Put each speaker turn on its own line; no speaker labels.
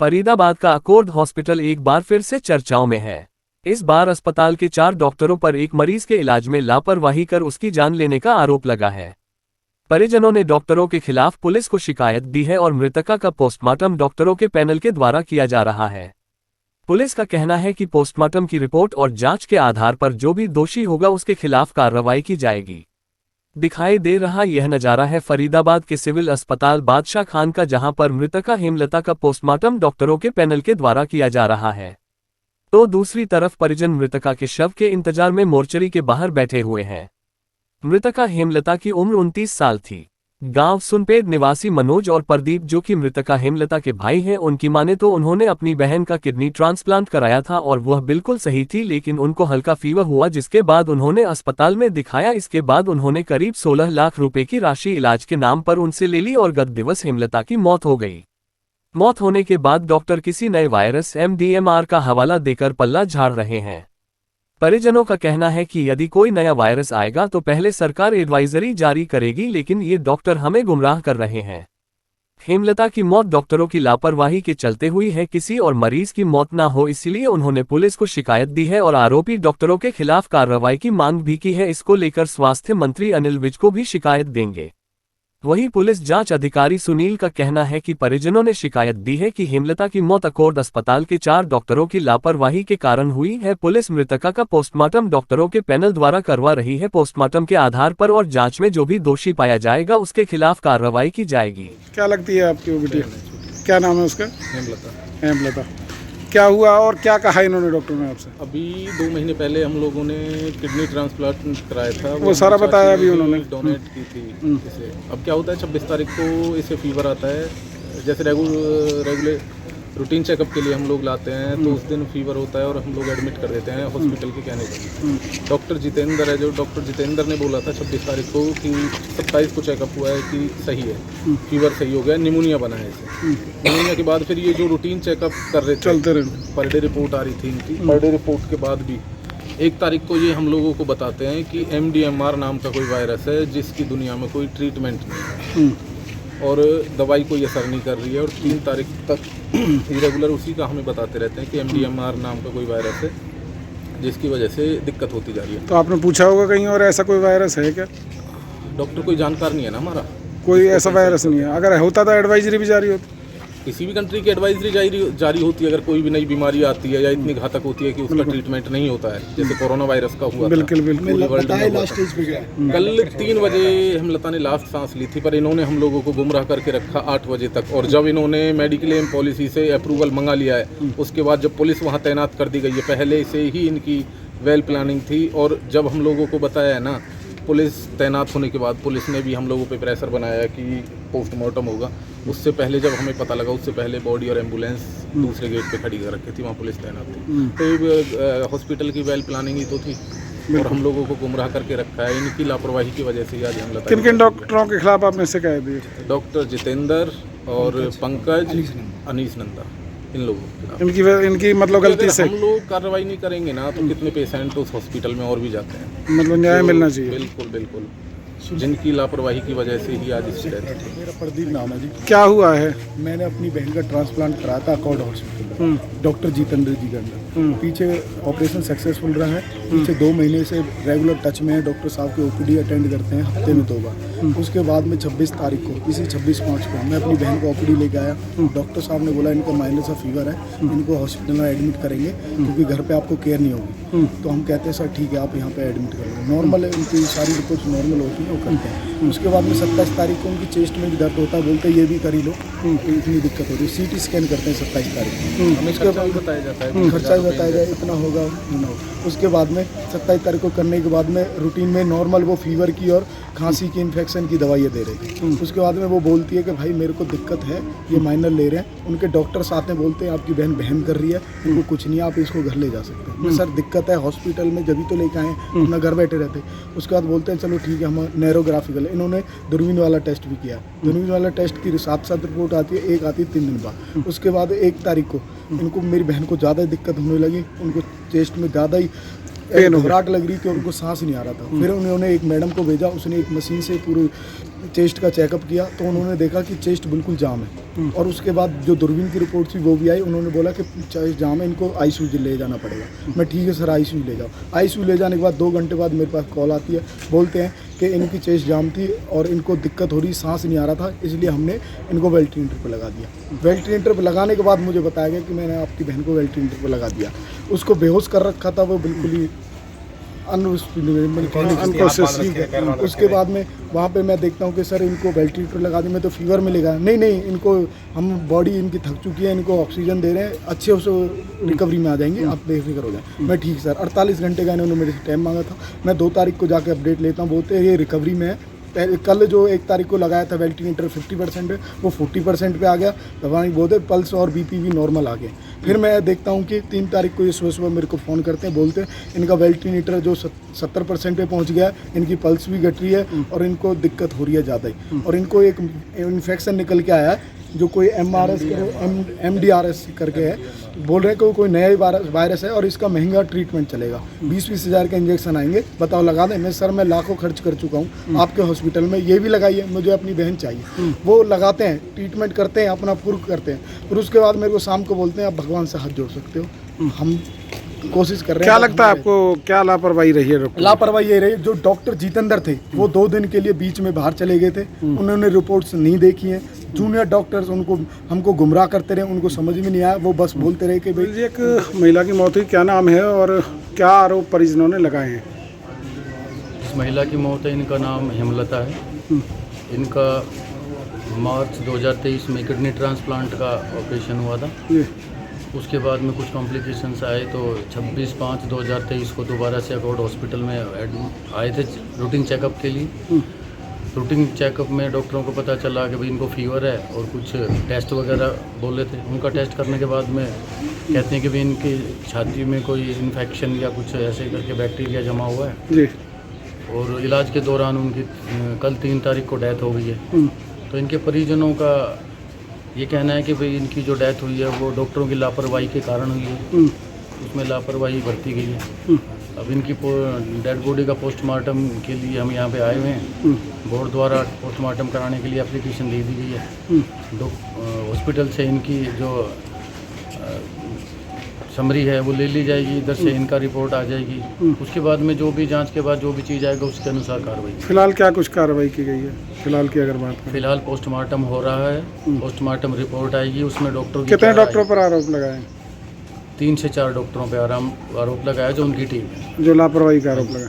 फरीदाबाद का accord hospital एक बार फिर से चर्चाओं में है। इस बार अस्पताल के 4 डॉक्टरों पर एक मरीज के इलाज में लापरवाही कर उसकी जान लेने का आरोप लगा है। परिजनों ने डॉक्टरों के खिलाफ पुलिस को शिकायत दी है और मृतका का पोस्टमार्टम डॉक्टरों के पैनल के द्वारा किया जा रहा है। पुलिस का कहना है कि पोस्टमार्टम की रिपोर्ट और जांच के आधार पर जो भी दोषी होगा उसके खिलाफ कार्रवाई की जाएगी। दिखाई दे रहा यह नजारा है फरीदाबाद के सिविल अस्पताल बादशाह खान का, जहां पर मृतका हेमलता का पोस्टमार्टम डॉक्टरों के पैनल के द्वारा किया जा रहा है, तो दूसरी तरफ परिजन मृतका के शव के इंतजार में मोर्चरी के बाहर बैठे हुए हैं। मृतका हेमलता की उम्र 29 साल थी। गांव सुनपेड़ निवासी मनोज और प्रदीप, जो कि मृतका हेमलता के भाई हैं, उनकी माने तो उन्होंने अपनी बहन का किडनी ट्रांसप्लांट कराया था और वह बिल्कुल सही थी, लेकिन उनको हल्का फीवर हुआ, जिसके बाद उन्होंने अस्पताल में दिखाया। इसके बाद उन्होंने करीब 16 लाख रुपए की राशि इलाज के नाम पर उनसे ले ली और गत दिवस हेमलता की मौत हो गई। मौत होने के बाद डॉक्टर किसी नए वायरस MDMR का हवाला देकर पल्ला झाड़ रहे हैं। परिजनों का कहना है कि यदि कोई नया वायरस आएगा तो पहले सरकार एडवाइजरी जारी करेगी, लेकिन ये डॉक्टर हमें गुमराह कर रहे हैं। हेमलता की मौत डॉक्टरों की लापरवाही के चलते हुई है। किसी और मरीज की मौत ना हो, इसलिए उन्होंने पुलिस को शिकायत दी है और आरोपी डॉक्टरों के खिलाफ कार्रवाई की मांग भी की है। इसको लेकर स्वास्थ्य मंत्री अनिल विज को भी शिकायत देंगे। वहीं पुलिस जांच अधिकारी सुनील का कहना है कि परिजनों ने शिकायत दी है कि हेमलता की मौत अकॉर्ड अस्पताल के 4 डॉक्टरों की लापरवाही के कारण हुई है। पुलिस मृतका का पोस्टमार्टम डॉक्टरों के पैनल द्वारा करवा रही है। पोस्टमार्टम के आधार पर और जांच में जो भी दोषी पाया जाएगा उसके खिलाफ कार्रवाई की जाएगी।
क्या लगती है आपकी वो बेटी? क्या नाम है उसका? हेमलता। क्या हुआ और क्या कहा इन्होंने डॉक्टर ने आपसे?
अभी 2 महीने पहले हम लोगों ने किडनी ट्रांसप्लांट कराया था,
वो सारा बताया अभी उन्होंने
डोनेट की थी इसे। अब क्या होता है, 26 तारीख को इसे फीवर आता है। जैसे रेगुलर रूटीन चेकअप के लिए हम लोग लाते हैं, तो उस दिन फीवर होता है और हम लोग एडमिट कर देते हैं हॉस्पिटल के कहने पर। डॉक्टर जितेंद्र है, जो डॉक्टर जितेंद्र ने बोला था 26 तारीख को कि 27 को चेकअप हुआ है कि सही है, फीवर सही हो गया, निमोनिया बना है इसे। निमोनिया के बाद फिर ये जो रूटीन चेकअप कर रहे थे, चलते रहे, पर डे रिपोर्ट आ रही थी इनकी। पर डे रिपोर्ट के बाद भी 1 तारीख को ये हम लोगों को बताते हैं कि MDMR नाम का कोई वायरस है जिसकी दुनिया में कोई ट्रीटमेंट नहीं है और दवाई कोई असर नहीं कर रही है। और 3 तारीख तक रेगुलर उसी का हमें बताते रहते हैं कि MDMR नाम का कोई वायरस है जिसकी वजह से दिक्कत होती जा रही है।
तो आपने पूछा होगा कहीं और ऐसा कोई वायरस है क्या?
डॉक्टर कोई जानकार नहीं है ना हमारा,
कोई ऐसा वायरस नहीं है। अगर होता तो एडवाइजरी भी जारी होती।
किसी भी कंट्री की एडवाइजरी जारी होती है अगर कोई भी नई बीमारी आती है या इतनी घातक होती है कि उसका ट्रीटमेंट नहीं होता है, जैसे कोरोना वायरस का हुआ।
बिल्कुल
वर्ल्ड में कल 3 बजे हेमलता ने लास्ट सांस ली थी, पर इन्होंने हम लोगों को गुमराह करके रखा 8 बजे तक। और जब इन्होंने मेडिकल एम पॉलिसी से अप्रूवल मंगा लिया है, उसके बाद जब पुलिस वहाँ तैनात कर दी गई है, पहले से ही इनकी वेल प्लानिंग थी। और जब हम लोगों को बताया है ना, पुलिस तैनात होने के बाद पुलिस ने भी हम लोगों पे प्रेशर बनाया कि पोस्टमार्टम होगा। उससे पहले जब हमें पता लगा, उससे पहले बॉडी और एम्बुलेंस दूसरे गेट पे खड़ी कर रखी थी, वहाँ पुलिस तैनात थी। तो ये हॉस्पिटल की वेल प्लानिंग ही तो थी और हम लोगों को गुमराह करके रखा है। इनकी लापरवाही की वजह से आज हमला।
किन डॉक्टरों के खिलाफ आपने शिकायत दी?
डॉक्टर जितेंद्र और पंकज, अनीस नंदा, इन लोगों
इनकी मतलब गलती से
हम लोग कार्रवाई नहीं करेंगे ना, तो कितने पेशेंट उस हॉस्पिटल में और भी जाते हैं।
मतलब न्याय मिलना चाहिए।
बिल्कुल, जिनकी लापरवाही की वजह से ही आज इस
मेरा प्रदीप नाम है जी।
क्या हुआ है?
मैंने अपनी बहन का ट्रांसप्लांट कराया था अकॉर्ड हॉस्पिटल, डॉक्टर जितेंद्र जी के अंदर। पीछे ऑपरेशन सक्सेसफुल रहा है। पीछे 2 महीने से रेगुलर टच में है, डॉक्टर साहब के OPD अटेंड करते हैं हफ्ते में 2 बार। उसके बाद में 26 तारीख को, इसी 26/5 को मैं अपनी बहन को OPD लेके आया। डॉक्टर साहब ने बोला इनका माइनर सा फीवर है, इनको हॉस्पिटल में एडमिट करेंगे क्योंकि घर पे आपको केयर नहीं होगी। तो हम कहते हैं सर ठीक है, आप यहाँ पे एडमिट कर लो, नॉर्मल है, उनकी सारी रिपोर्ट नॉर्मल होती है, वो करते हैं। उसके बाद में 27 तारीख को उनकी चेस्ट में भी दर्द होता है, बोलते ये भी कर ही लो, इतनी दिक्कत होती है। CT स्कैन करते हैं 27 तारीख को। उसके बाद
बताया जाता है,
खर्चा भी बताया जाए इतना होगा ना। उसके बाद में 27 तारीख को करने के बाद में रूटीन में नॉर्मल वो फीवर की और खांसी की इन्फेक्शन की दवाइयाँ दे रहे थे। उसके बाद में वो बोलती है कि भाई मेरे को दिक्कत है, ये माइनर ले रहे हैं। उनके डॉक्टर साथ में बोलते हैं आपकी बहन बहन कर रही है, इनको कुछ नहीं, आप इसको घर ले जा सकते हैं। सर दिक्कत है हॉस्पिटल में, जब भी तो लेके आए, अपना घर बैठे रहते। उसके बाद बोलते हैं चलो ठीक है, हम नैरोग्राफिकल, इन्होंने दूरबीन वाला टेस्ट भी किया। दूरबीन वाला टेस्ट की 7 रिपोर्ट आती है, एक आती है 3 दिन बाद। उसके बाद 1 तारीख को इनको, मेरी बहन को ज़्यादा दिक्कत होने लगी, उनको चेस्ट में ज़्यादा ही
पेन हो गया।
घबराहट लग रही थी और उनको सांस नहीं आ रहा था। फिर उन्होंने एक मैडम को भेजा, उसने एक मशीन से पूरी चेस्ट का चेकअप किया तो उन्होंने देखा कि चेस्ट बिल्कुल जाम है। और उसके बाद जो दूरबीन की रिपोर्ट थी वो भी आई, उन्होंने बोला कि चेस्ट जाम है, इनको आईसीयू ले जाना पड़ेगा। मैं ठीक है सर, आईसीयू ले जाओ। आईसीयू ले जाने के बाद 2 घंटे बाद मेरे पास कॉल आती है, बोलते हैं कि इनकी चेस्ट जाम थी और इनको दिक्कत हो रही, सांस नहीं आ रहा था, इसलिए हमने इनको वेंटिलेटर पर लगा दिया। वेंटिलेटर पर लगाने के बाद मुझे बताया गया कि मैंने आपकी बहन को वेंटिलेटर पर लगा दिया। उसको बेहोश कर रखा था, वो बिल्कुल ही उसके बाद में वहाँ पे मैं देखता हूँ कि सर इनको वेंटिलेटर लगा दें, मैं तो फीवर मिलेगा। नहीं, इनको हम बॉडी इनकी थक चुकी है, इनको ऑक्सीजन दे रहे हैं, अच्छे से रिकवरी में आ जाएंगे, आप बेफिक्र हो जाए। मैं ठीक सर, 48 घंटे का इन्होंने मेरे से टाइम मांगा था। मैं 2 तारीख को जाके अपडेट लेता हूँ, बोलते हैं ये रिकवरी में है। पहले कल जो 1 तारीख को लगाया था वेंटिलेटर 50% है, वो 40% पे आ गया। दवाई बोलते पल्स और बीपी भी नॉर्मल आ गए। फिर मैं देखता हूँ कि 3 तारीख को ये सुबह मेरे को फ़ोन करते हैं, बोलते हैं इनका वेंटिलेटर जो 70% पे पहुँच गया, इनकी पल्स भी घट रही है और इनको दिक्कत हो रही है ज़्यादा ही, और इनको एक इन्फेक्शन निकल के आया है जो कोई MDRS करके है। बोल रहे हैं कि कोई नया वायरस है और इसका महंगा ट्रीटमेंट चलेगा, 20-20 हज़ार के इंजेक्शन आएंगे, बताओ लगा दें। मैं सर मैं लाखों खर्च कर चुका हूँ आपके हॉस्पिटल में, ये भी लगाइए, मुझे अपनी बहन चाहिए। वो लगाते हैं, ट्रीटमेंट करते हैं, अपना पूर्व करते हैं। फिर उसके बाद मेरे को शाम को बोलते हैं आप भगवान से हाथ जोड़ सकते हो। हम कोशिश कर रहे हैं।
क्या लगता है आपको, क्या लापरवाही रही है डॉक्टर?
लापरवाही ये रही, जो डॉक्टर जितेंद्र थे वो 2 दिन के लिए बीच में बाहर चले गए थे, उन्होंने रिपोर्ट्स नहीं देखी हैं। जूनियर डॉक्टर्स उनको हमको गुमराह करते रहे, उनको समझ में नहीं आया, वो बस बोलते रहे कि भाई
जी, एक महिला की मौत हुई, क्या नाम है और क्या आरोप परिजनों ने लगाए हैं?
इस महिला की मौत है, इनका नाम हेमलता है। इनका मार्च 2023 में किडनी ट्रांसप्लांट का ऑपरेशन हुआ था।
जी।
उसके बाद में कुछ कॉम्प्लिकेशंस आए तो 26/5/2023 को दोबारा से अकॉर्ड हॉस्पिटल में आए थे रूटीन चेकअप के लिए। रूटीन चेकअप में डॉक्टरों को पता चला कि भाई इनको फीवर है और कुछ टेस्ट वगैरह बोले थे। उनका टेस्ट करने के बाद में कहते हैं कि भाई इनकी छाती में कोई इन्फेक्शन या कुछ ऐसे करके बैक्टीरिया जमा हुआ है
जी।
और इलाज के दौरान उनकी कल 3 तारीख को डेथ हो गई है। तो इनके परिजनों का ये कहना है कि भाई इनकी जो डेथ हुई है वो डॉक्टरों की लापरवाही के कारण हुई है, उसमें लापरवाही बरती गई है। अब इनकी डेड बॉडी का पोस्टमार्टम के लिए हम यहाँ पे आए हुए हैं। बोर्ड द्वारा पोस्टमार्टम कराने के लिए एप्लीकेशन दे दी गई है। हॉस्पिटल से इनकी जो समरी है वो ले ली जाएगी, इधर से इनका रिपोर्ट आ जाएगी। उसके बाद में जो भी जांच के बाद जो भी चीज़ आएगा उसके अनुसार कार्रवाई।
फिलहाल क्या कुछ कार्रवाई की गई है? फिलहाल की अगर बात करें,
फिलहाल पोस्टमार्टम हो रहा है, पोस्टमार्टम रिपोर्ट आएगी, उसमें डॉक्टर
कितने डॉक्टरों पर आरोप लगाए हैं?
3 से 4 डॉक्टरों पे आरोप लगाया जो उनकी टीम है।
जो लापरवाही का आरोप लगा।